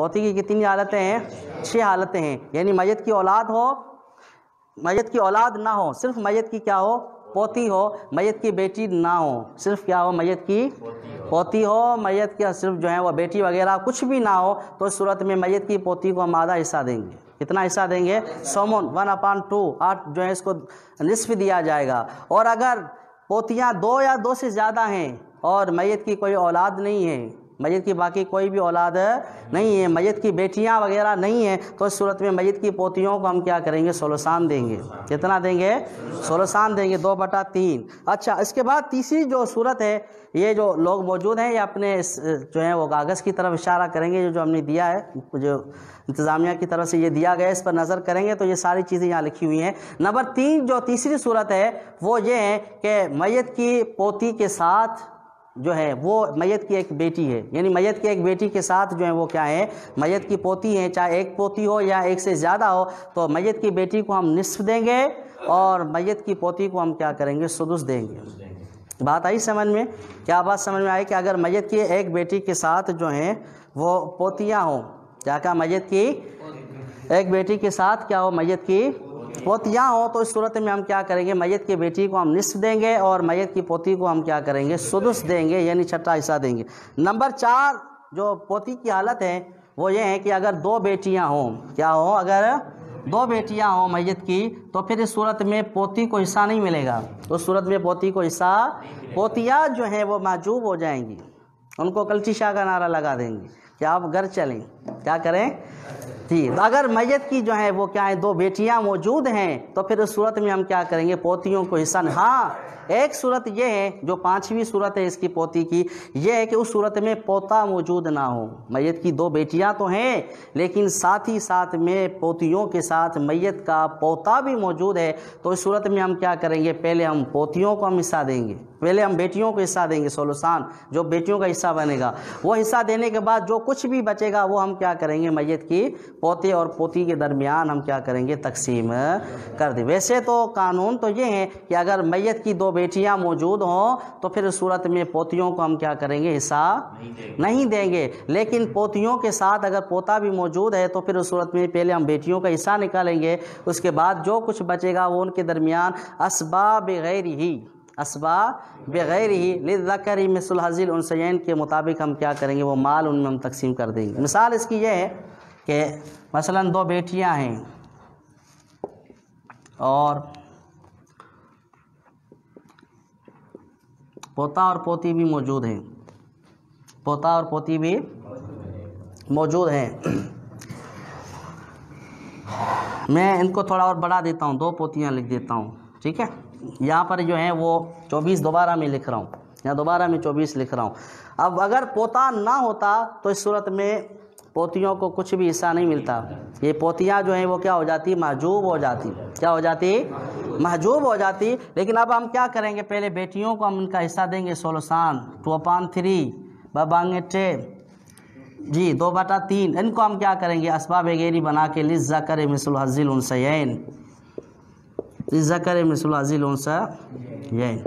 पोती की कितनी हालतें हैं? 6 हालतें हैं। यानी मैयत की औलाद हो, मैयत की औलाद ना हो, सिर्फ मैयत की क्या हो? पोती हो। मैयत की बेटी ना हो, सिर्फ क्या हो? मैयत की पोती हो। मैयत की सिर्फ जो है वो बेटी वगैरह कुछ भी ना हो, तो इस सूरत में मैयत की पोती को हम आधा हिस्सा देंगे। कितना हिस्सा देंगे? सोमन 1/2, 8 जो है इसको निस्फ दिया जाएगा। और अगर पोतियाँ 2 या 2 से ज़्यादा हैं और मैयत की कोई औलाद नहीं है, मैयत की बाकी कोई भी औलाद नहीं है, मैयत की बेटियां वगैरह नहीं है, तो इस सूरत में मैयत की पोतियों को हम क्या करेंगे? सोलसान देंगे। कितना देंगे? सोलसान देंगे, 2/3। अच्छा, इसके बाद तीसरी जो सूरत है, ये जो लोग मौजूद हैं ये अपने जो है वो कागज़ की तरफ इशारा करेंगे, जो हमने दिया है, जो इंतज़ामिया की तरफ से ये दिया गया है, इस पर नज़र करेंगे तो ये सारी चीज़ें यहाँ लिखी हुई हैं। नंबर 3 जो तीसरी सूरत है वो ये है कि मैयत की पोती के साथ जो है वो मैयत की एक बेटी है, यानी मैयत की एक बेटी के साथ जो है वो क्या है? मैयत की पोती है, चाहे एक पोती हो या एक से ज़्यादा हो, तो मैयत की बेटी को हम निस्फ देंगे और मैयत की पोती को हम क्या करेंगे? सुदुस देंगे। बात आई समझ में? क्या बात समझ में आई कि अगर मैयत की एक बेटी के साथ जो है वो पोतियाँ हों, क्या कहा? मैयत की एक बेटी के साथ क्या हो? मैयत की पोतियाँ हो, तो इस सूरत में हम क्या करेंगे? मैयत की बेटी को हम निस्फ देंगे और मैयत की पोती को हम क्या करेंगे? सुदुस देंगे, यानी छठा हिस्सा देंगे। नंबर 4 जो पोती की हालत है वो ये है कि अगर 2 बेटियाँ हों, क्या हो? अगर 2 बेटियाँ हों मैयत की, तो फिर इस सूरत में पोती को हिस्सा नहीं मिलेगा। तो उस सूरत में पोती को हिस्सा, पोतियाँ जो हैं वो माजूब हो जाएंगी, उनको कल्ची शाह का नारा लगा देंगे कि आप घर चलें। क्या करें जी? अगर मैयत की जो है वो क्या है? 2 बेटियां मौजूद हैं, तो फिर उस सूरत में हम क्या करेंगे? पोतियों को हिस्सा। हाँ, एक सूरत ये है, जो 5वीं सूरत है इसकी पोती की, ये है कि उस सूरत में पोता मौजूद ना हो। मैयत की 2 बेटियां तो हैं, लेकिन साथ ही साथ में पोतियों के साथ मैयत का पोता भी मौजूद है, तो इस सूरत में हम क्या करेंगे? पहले हम पोतियों को हम हिस्सा देंगे, पहले हम बेटियों को हिस्सा देंगे, सोलसान जो बेटियों का हिस्सा बनेगा, वो हिस्सा देने के बाद जो कुछ भी बचेगा वो हम क्या करेंगे? मैयत की पोते और पोती के दरमियान हम क्या करेंगे? तकसीम कर दे। वैसे तो कानून तो ये है कि अगर मैयत की 2 बेटियां मौजूद हों तो फिर उस सूरत में पोतियों को हम क्या करेंगे? हिस्सा नहीं देंगे। लेकिन पोतियों के साथ अगर पोता भी मौजूद है तो फिर उस सूरत में पहले हम बेटियों का हिस्सा निकालेंगे, उसके बाद जो कुछ बचेगा वो उनके दरमियान असबाब बग़ैर ही लिज़्ज़करी मिस्लु हज़्ज़िल उन्सयैन के मुताबिक हम क्या करेंगे? वो माल उनमें हम तकसीम कर देंगे। मिसाल इसकी यह है कि मसलन 2 बेटियां हैं और पोता और पोती भी मौजूद हैं, पोता और पोती भी मौजूद हैं। मैं इनको थोड़ा और बढ़ा देता हूँ, 2 पोतियाँ लिख देता हूँ, ठीक है? यहाँ पर जो है वो 24 दोबारा में लिख रहा हूँ, यहाँ दोबारा में 24 लिख रहा हूँ। अब अगर पोता ना होता तो इस सूरत में पोतियों को कुछ भी हिस्सा नहीं मिलता। ये पोतियाँ जो हैं वो क्या हो जाती? महजूब हो जाती। क्या हो जाती? महजूब हो जाती। लेकिन अब हम क्या करेंगे? पहले बेटियों को हम उनका हिस्सा देंगे, सोलसान 2/3 बांगेटे जी 2/3। इनको हम क्या करेंगे? असबाब गैरी बना के लिज़्ज़करी मिस्लु हज़्ज़िल उन्सयैन, लिज़्ज़करी मिस्लु हज़्ज़िल उन्सयैन।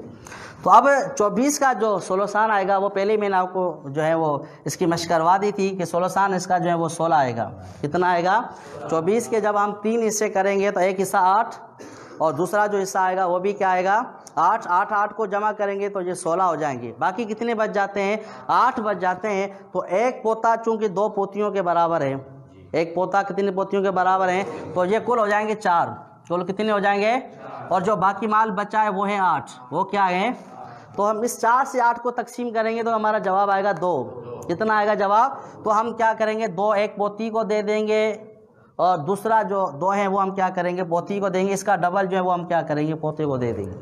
तो अब 24 का जो सोलसान आएगा वो पहले मैंने आपको जो है वो इसकी मशक करवा दी थी कि सोलसान इसका जो है वो 16 आएगा। कितना आएगा? 24 के जब हम 3 हिस्से करेंगे तो एक हिस्सा 8 और दूसरा जो हिस्सा आएगा वो भी क्या आएगा? 8 8 को जमा करेंगे तो ये 16 हो जाएंगे। बाकी कितने बच जाते हैं? 8 बच जाते हैं। तो एक पोता चूँकि 2 पोतियों के बराबर है, एक पोता कितनी पोतियों के बराबर है, तो ये कुल हो जाएंगे 4। कुल कितने हो जाएंगे? और जो बाकी माल बचा है वो है 8। वो क्या है? तो हम इस 4 से 8 को तकसीम करेंगे तो हमारा जवाब आएगा 2। कितना आएगा जवाब? तो हम क्या करेंगे? 2 एक पोती को दे देंगे और दूसरा जो 2 है वो हम क्या करेंगे? पोती को देंगे। इसका डबल जो है वो हम क्या करेंगे? पोते को दे देंगे।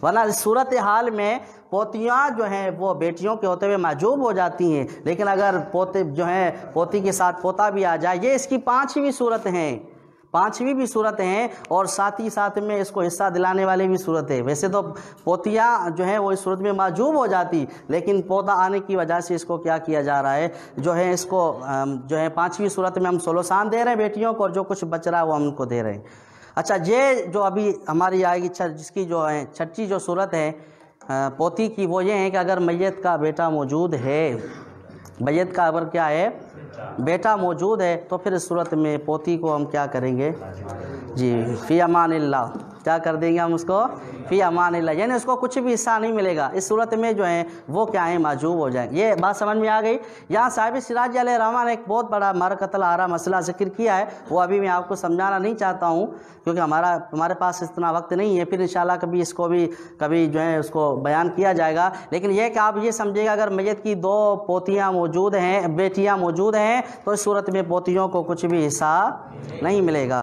वरना इस सूरत हाल में पोतियाँ जो हैं वो बेटियों के होते हुए महजूब हो जाती हैं। लेकिन अगर पोते जो हैं पोती के साथ पोता भी आ जाए, ये इसकी 5वीं सूरत है, 5वीं भी सूरत हैं और साथ ही साथ में इसको हिस्सा दिलाने वाले भी सूरत है। वैसे तो पोतियाँ जो हैं वो इस सूरत में माजूब हो जाती, लेकिन पोता आने की वजह से इसको क्या किया जा रहा है? जो है इसको जो है 5वीं सूरत में हम सोलसान दे रहे हैं बेटियों को और जो कुछ बच रहा है वो हम उनको दे रहे हैं। अच्छा, ये जो अभी हमारी आएगी जिसकी जो है 6ठी जो सूरत है पोती की, वो ये है कि अगर मैयत का बेटा मौजूद है मैयत का अगर क्या है बेटा मौजूद है तो फिर इस सूरत में पोती को हम क्या करेंगे जी फ़ी अमानिल्लाह, क्या कर देंगे हम उसको फ़ी अमानिल्लाह, यानी उसको कुछ भी हिस्सा नहीं मिलेगा। इस सूरत में जो है वो क्या है माजूब हो जाएंगे। ये बात समझ में आ गई। यहाँ साहिब सिराज अलैहिर्रहमान ने एक बहुत बड़ा मरकतल आरा मसला जिक्र किया है, वो अभी मैं आपको समझाना नहीं चाहता हूँ क्योंकि हमारे पास इतना वक्त नहीं है। फिर इंशाल्लाह कभी इसको भी कभी जो है उसको बयान किया जाएगा। लेकिन यह कि आप ये समझिएगा अगर मैयत की 2 पोतियाँ मौजूद हैं, बेटियाँ मौजूद हैं, तो इस सूरत में पोतियों को कुछ भी हिस्सा नहीं मिलेगा।